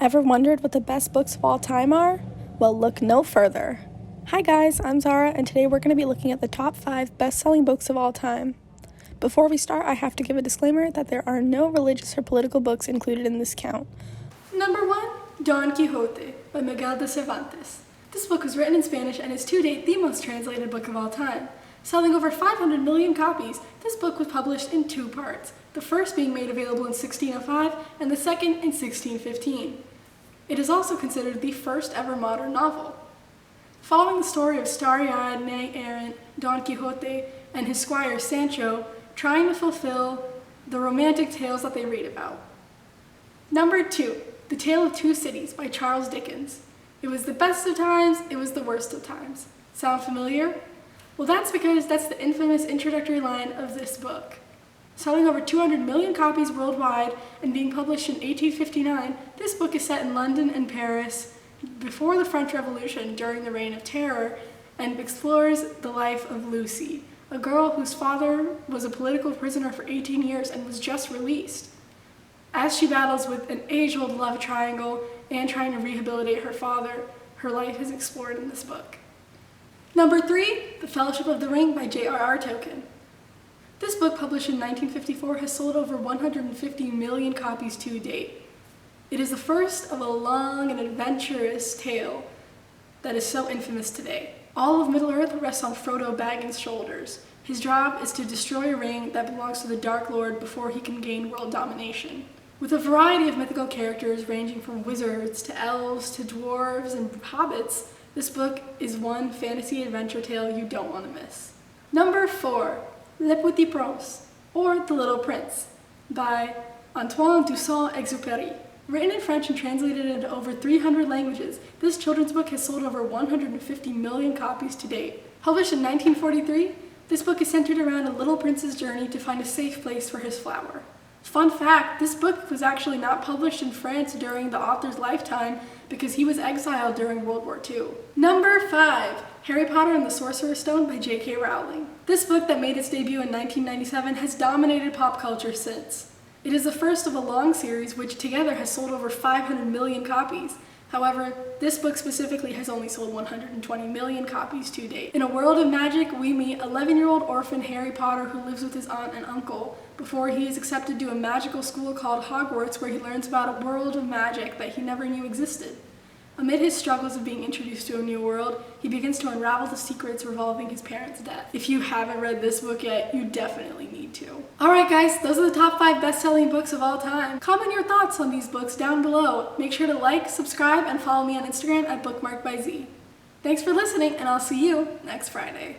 Ever wondered what the best books of all time are? Well, look no further. Hi guys, I'm Zara, and today we're going to be looking at the top 5 best-selling books of all time. Before we start, I have to give a disclaimer that there are no religious or political books included in this count. Number 1, Don Quixote by Miguel de Cervantes. This book was written in Spanish and is to date the most translated book of all time. Selling over 500 million copies, this book was published in 2 parts, the first being made available in 1605 and the second in 1615. It is also considered the first ever modern novel. Following the story of starry-eyed, knight-errant Don Quixote and his squire Sancho trying to fulfill the romantic tales that they read about. Number 2, The Tale of Two Cities by Charles Dickens. It was the best of times, it was the worst of times. Sound familiar? Well, that's because that's the infamous introductory line of this book. Selling over 200 million copies worldwide and being published in 1859, this book is set in London and Paris before the French Revolution during the Reign of Terror and explores the life of Lucy, a girl whose father was a political prisoner for 18 years and was just released. As she battles with an age-old love triangle and trying to rehabilitate her father, her life is explored in this book. Number 3, The Fellowship of the Ring by J.R.R. Tolkien. This book, published in 1954, has sold over 150 million copies to date. It is the first of a long and adventurous tale that is so infamous today. All of Middle-earth rests on Frodo Baggins' shoulders. His job is to destroy a ring that belongs to the Dark Lord before he can gain world domination. With a variety of mythical characters ranging from wizards to elves to dwarves and hobbits, this book is one fantasy adventure tale you don't want to miss. Number 4, Le Petit Prince, or The Little Prince, by Antoine de Saint-Exupéry. Written in French and translated into over 300 languages, this children's book has sold over 150 million copies to date. Published in 1943, this book is centered around a little prince's journey to find a safe place for his flower. Fun fact, this book was actually not published in France during the author's lifetime because he was exiled during World War II. Number 5, Harry Potter and the Sorcerer's Stone by J.K. Rowling. This book that made its debut in 1997 has dominated pop culture since. It is the first of a long series which together has sold over 500 million copies. However, this book specifically has only sold 120 million copies to date. In a world of magic, we meet 11-year-old orphan Harry Potter who lives with his aunt and uncle before he is accepted to a magical school called Hogwarts, where he learns about a world of magic that he never knew existed. Amid his struggles of being introduced to a new world, he begins to unravel the secrets revolving his parents' death. If you haven't read this book yet, you definitely need to. Alright guys, those are the top 5 best-selling books of all time. Comment your thoughts on these books down below. Make sure to like, subscribe, and follow me on Instagram at bookmarkbyz. Thanks for listening, and I'll see you next Friday.